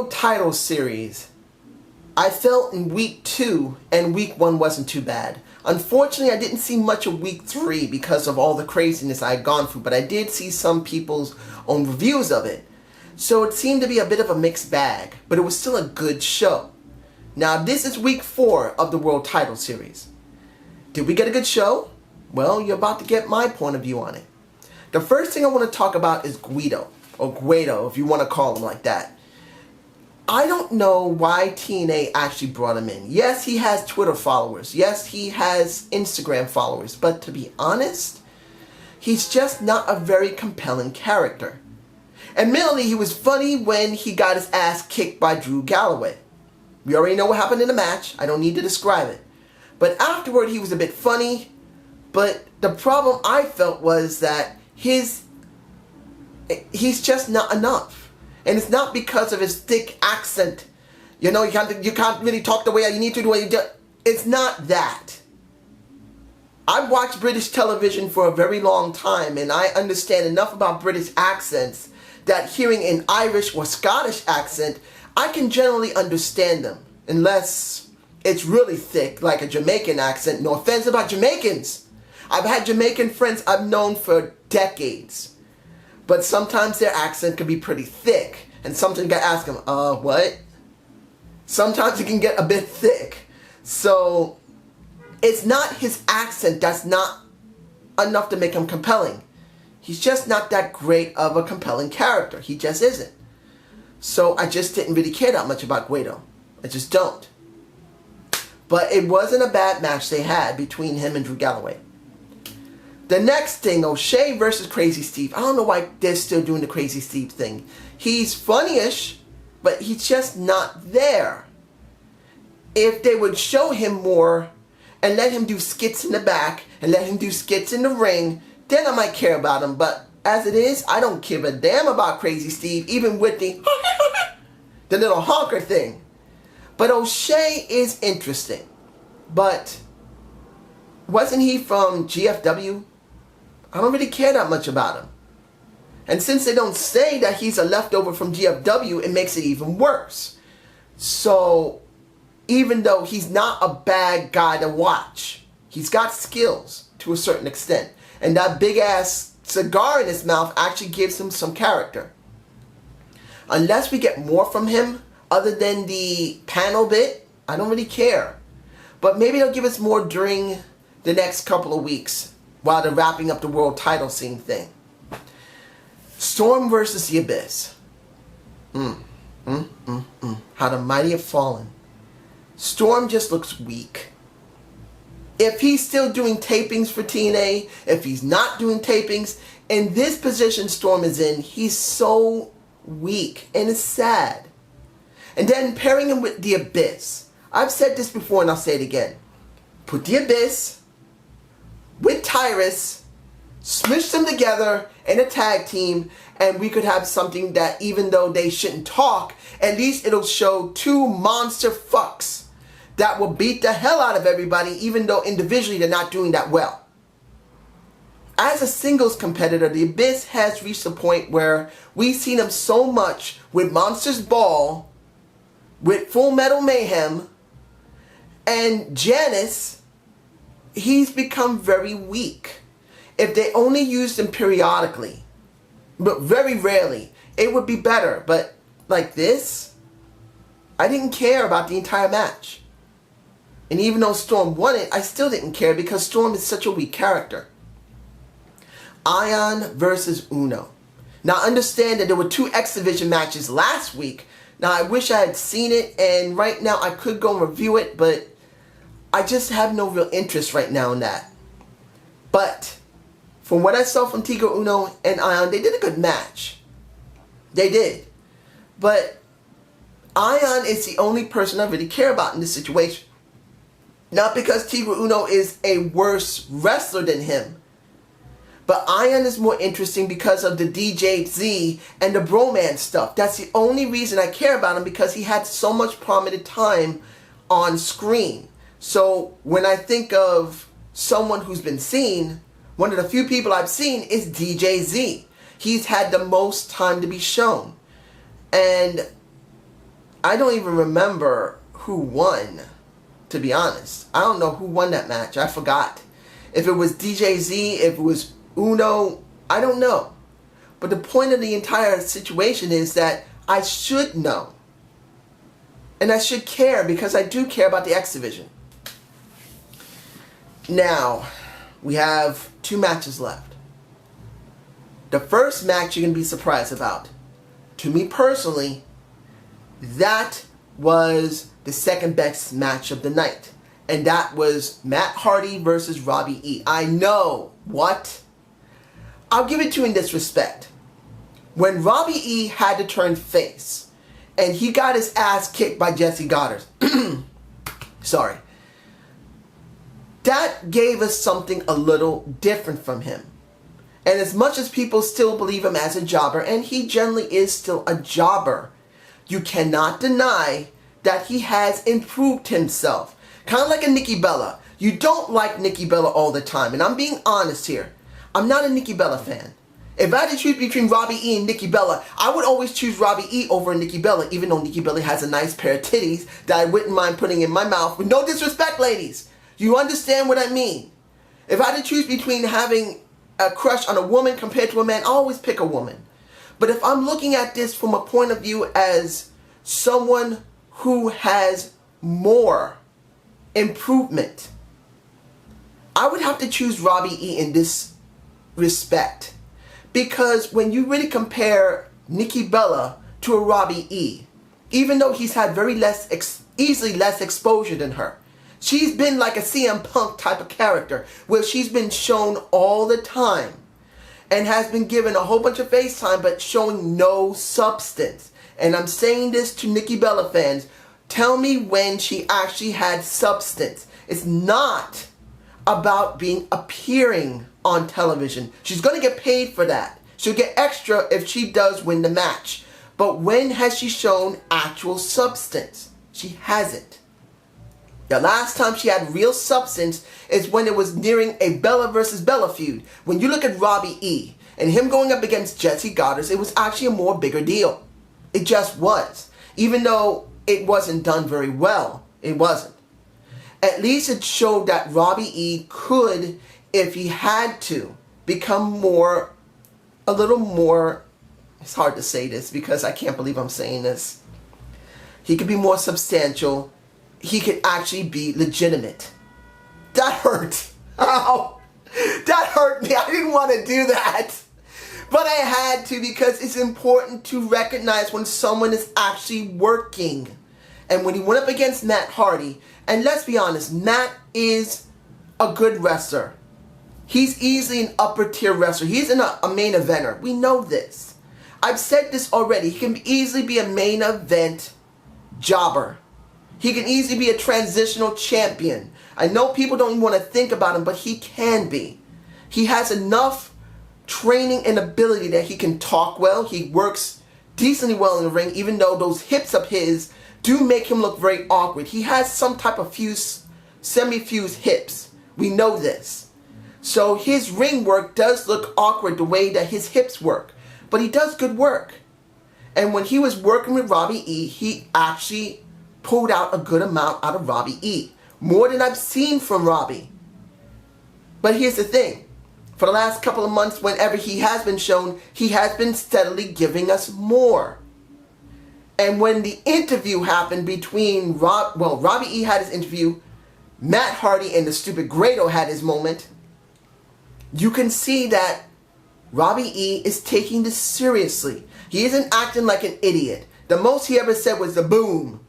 Title series. I felt in week 2 and week 1 wasn't too bad. Unfortunately, I didn't see much of week 3 because of all the craziness I had gone through, but I did see some people's own reviews of it. So it seemed to be a bit of a mixed bag, but it was still a good show. Now this is week 4 of the World Title Series. Did we get a good show? Well, you're about to get my point of view on it. The first thing I want to talk about is Guido, or Guido if you want to call him like that. I don't know why TNA actually brought him in. Yes, he has Twitter followers. Yes, he has Instagram followers. But to be honest, he's just not a very compelling character. Admittedly, he was funny when he got his ass kicked by Drew Galloway. We already know what happened in the match. I don't need to describe it. But afterward, he was a bit funny. But the problem I felt was that he's just not enough. And it's not because of his thick accent. You know, you can't really talk the way you need to do what you do. It's not that. I've watched British television for a very long time, and I understand enough about British accents that hearing an Irish or Scottish accent, I can generally understand them. Unless it's really thick, like a Jamaican accent. No offense about Jamaicans. I've had Jamaican friends I've known for decades. But sometimes their accent can be pretty thick. And sometimes you gotta ask them, what? Sometimes it can get a bit thick. So, it's not his accent that's not enough to make him compelling. He's just not that great of a compelling character. He just isn't. So, I just didn't really care that much about Guido. I just don't. But it wasn't a bad match they had between him and Drew Galloway. The next thing, O'Shea versus Crazy Steve. I don't know why they're still doing the Crazy Steve thing. He's funny-ish, but he's just not there. If they would show him more and let him do skits in the back and let him do skits in the ring, then I might care about him. But as it is, I don't give a damn about Crazy Steve, even with the little honker thing. But O'Shea is interesting. But wasn't he from GFW? I don't really care that much about him. And since they don't say that he's a leftover from GFW, it makes it even worse. So, even though he's not a bad guy to watch, he's got skills to a certain extent. And that big ass cigar in his mouth actually gives him some character. Unless we get more from him, other than the panel bit, I don't really care. But maybe they'll give us more during the next couple of weeks while they're wrapping up the world title scene thing. Storm versus the Abyss. How the mighty have fallen. Storm just looks weak. If he's still doing tapings for TNA, if he's not doing tapings, in this position Storm is in, he's so weak and it's sad. And then pairing him with the Abyss. I've said this before and I'll say it again. Put the Abyss with Tyrus, smush them together in a tag team, and we could have something that, even though they shouldn't talk, at least it'll show two monster fucks that will beat the hell out of everybody, even though individually they're not doing that well. As a singles competitor, the Abyss has reached a point where we've seen him so much with Monsters Ball, with Full Metal Mayhem, and Janice. He's become very weak. If they only used him periodically, but very rarely, it would be better. But like this, I didn't care about the entire match. And even though Storm won it, I still didn't care because Storm is such a weak character. Ion versus Uno. Now understand that there were 2 X Division matches last week. Now I wish I had seen it, and right now I could go and review it, but I just have no real interest right now in that. But from what I saw from Tigre Uno and Ion, they did a good match. They did. But Ion is the only person I really care about in this situation. Not because Tigre Uno is a worse wrestler than him. But Ion is more interesting because of the DJ Z and the bromance stuff. That's the only reason I care about him, because he had so much prominent time on screen. So when I think of someone who's been seen, one of the few people I've seen is DJ Z. He's had the most time to be shown. And I don't even remember who won, to be honest. I don't know who won that match. I forgot. If it was DJZ, if it was Uno, I don't know. But the point of the entire situation is that I should know. And I should care, because I do care about the X Division. Now, we have 2 matches left. The first match you're going to be surprised about. To me personally, that was the second best match of the night. And that was Matt Hardy versus Robbie E. I know. What? I'll give it to you in this respect. When Robbie E had to turn face, and he got his ass kicked by Jesse Goddard. Sorry. That gave us something a little different from him. And as much as people still believe him as a jobber, and he generally is still a jobber, you cannot deny that he has improved himself. Kind of like a Nikki Bella. You don't like Nikki Bella all the time. And I'm being honest here. I'm not a Nikki Bella fan. If I had to choose between Robbie E and Nikki Bella, I would always choose Robbie E over Nikki Bella, even though Nikki Bella has a nice pair of titties that I wouldn't mind putting in my mouth. With no disrespect, ladies. You understand what I mean? If I had to choose between having a crush on a woman compared to a man, I always pick a woman. But if I'm looking at this from a point of view as someone who has more improvement, I would have to choose Robbie E in this respect. Because when you really compare Nikki Bella to a Robbie E, even though he's had easily less exposure than her, she's been like a CM Punk type of character where she's been shown all the time and has been given a whole bunch of face time but showing no substance. And I'm saying this to Nikki Bella fans. Tell me when she actually had substance. It's not about appearing on television. She's going to get paid for that. She'll get extra if she does win the match. But when has she shown actual substance? She hasn't. The last time she had real substance is when it was nearing a Bella versus Bella feud. When you look at Robbie E and him going up against Jesse Goddard, it was actually a more bigger deal. It just was. Even though it wasn't done very well, it wasn't. At least it showed that Robbie E could, if he had to, become a little more, it's hard to say this because I can't believe I'm saying this. He could be more substantial. He could actually be legitimate. That hurt. Ow. That hurt me. I didn't want to do that. But I had to, because it's important to recognize when someone is actually working. And when he went up against Matt Hardy, and let's be honest, Matt is a good wrestler. He's easily an upper tier wrestler. He's a main eventer. We know this. I've said this already. He can easily be a main event jobber. He can easily be a transitional champion. I know people don't even want to think about him, but he can be. He has enough training and ability that he can talk well. He works decently well in the ring, even though those hips of his do make him look very awkward. He has some type of semi-fused hips. We know this. So his ring work does look awkward the way that his hips work. But he does good work. And when he was working with Robbie E, he actually pulled out a good amount out of Robbie E. More than I've seen from Robbie. But here's the thing. For the last couple of months, whenever he has been shown, he has been steadily giving us more. And when the interview happened between Robbie E had his interview, Matt Hardy and the stupid Grado had his moment, you can see that Robbie E is taking this seriously. He isn't acting like an idiot. The most he ever said was the boom.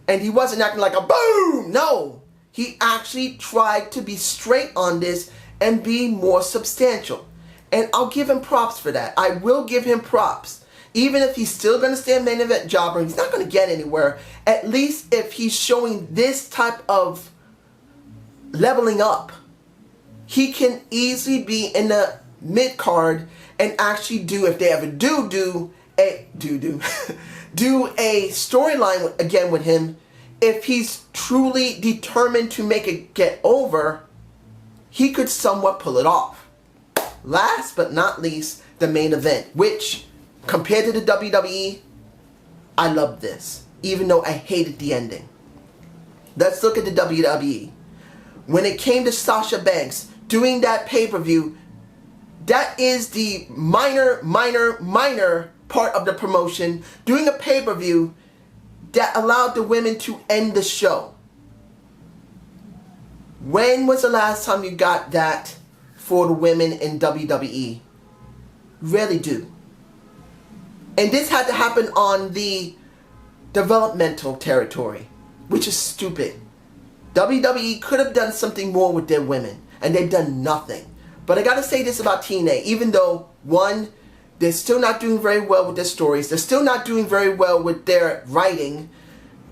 And he wasn't acting like a boom. No. He actually tried to be straight on this and be more substantial. And I'll give him props for that. I will give him props. Even if he's still going to stay a main event jobber, he's not going to get anywhere. At least if he's showing this type of leveling up, he can easily be in the mid-card and actually do, if they ever do a storyline again with him, if he's truly determined to make it get over, he could somewhat pull it off. Last but not least, the main event, which, compared to the WWE, I love this. even though I hated the ending. Let's look at the WWE. When it came to Sasha Banks doing that pay-per-view, that is the minor part of the promotion, doing a pay-per-view that allowed the women to end the show. When was the last time you got that for the women in WWE? Rarely do. And this had to happen on the developmental territory, which is stupid. WWE could have done something more with their women, and they've done nothing. But I gotta say this about TNA, even though, one, they're still not doing very well with their stories, they're still not doing very well with their writing.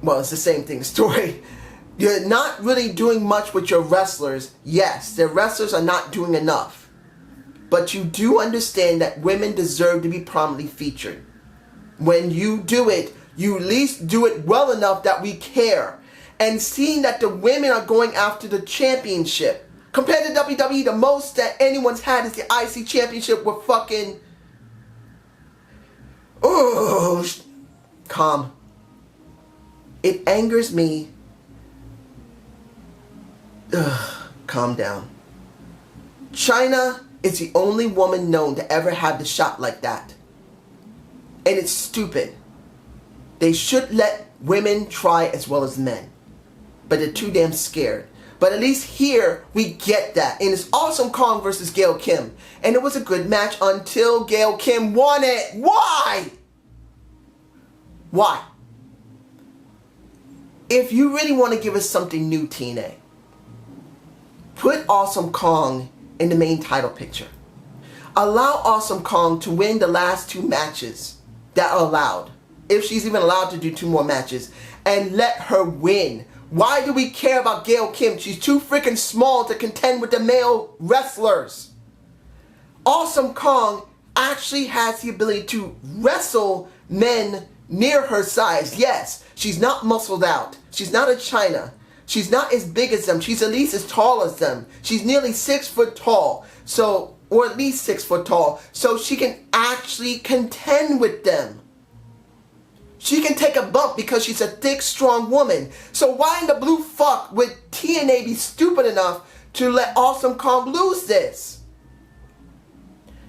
Well, it's the same thing, story. You're not really doing much with your wrestlers. Yes, their wrestlers are not doing enough. But you do understand that women deserve to be prominently featured. When you do it, you at least do it well enough that we care. And seeing that the women are going after the championship. Compared to WWE, the most that anyone's had is the IC championship with fucking... Oh, calm. It angers me. Ugh, calm down. China is the only woman known to ever have the shot like that. And it's stupid. They should let women try as well as men. But they're too damn scared. But at least here, we get that. And it's Awesome Kong versus Gail Kim. And it was a good match until Gail Kim won it. Why? Why? If you really want to give us something new, TNA, put Awesome Kong in the main title picture. Allow Awesome Kong to win the last 2 matches that are allowed. If she's even allowed to do 2 more matches. And let her win. Why do we care about Gail Kim? She's too freaking small to contend with the male wrestlers. Awesome Kong actually has the ability to wrestle men near her size. Yes, she's not muscled out. She's not a China. She's not as big as them. She's at least as tall as them. She's nearly 6 foot tall. So, or at least 6 foot tall. So she can actually contend with them. She can take a bump because she's a thick, strong woman. So why in the blue fuck would TNA be stupid enough to let Awesome Kong lose this?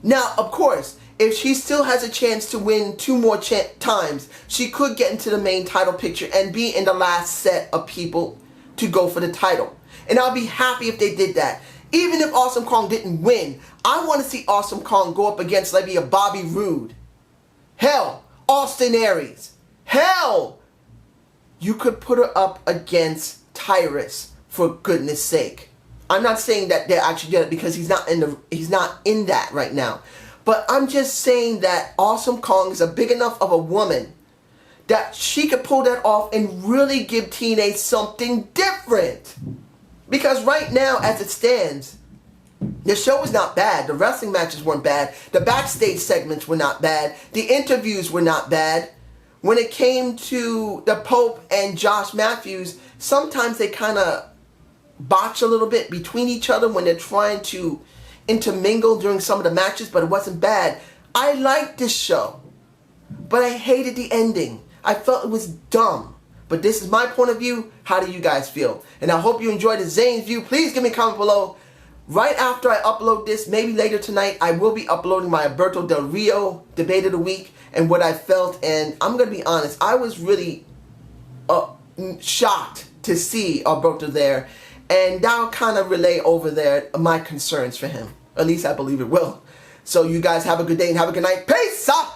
Now, of course, if she still has a chance to win 2 more times, she could get into the main title picture and be in the last set of people to go for the title. And I'll be happy if they did that. Even if Awesome Kong didn't win, I want to see Awesome Kong go up against maybe a Bobby Roode. Hell, Austin Aries. Hell, you could put her up against Tyrus, for goodness sake. I'm not saying that they're actually doing it because he's not in that right now. But I'm just saying that Awesome Kong is a big enough of a woman that she could pull that off and really give TNA something different. Because right now, as it stands, the show was not bad. The wrestling matches weren't bad. The backstage segments were not bad. The interviews were not bad. When it came to the Pope and Josh Matthews, sometimes they kind of botch a little bit between each other when they're trying to intermingle during some of the matches, but it wasn't bad. I liked this show, but I hated the ending. I felt it was dumb. But this is my point of view. How do you guys feel? And I hope you enjoyed the Zane's view. Please give me a comment below. Right after I upload this, maybe later tonight, I will be uploading my Alberto Del Rio debate of the week and what I felt. And I'm going to be honest, I was really shocked to see Alberto there. And that'll kind of relay over there my concerns for him. At least I believe it will. So you guys have a good day and have a good night. Peace out!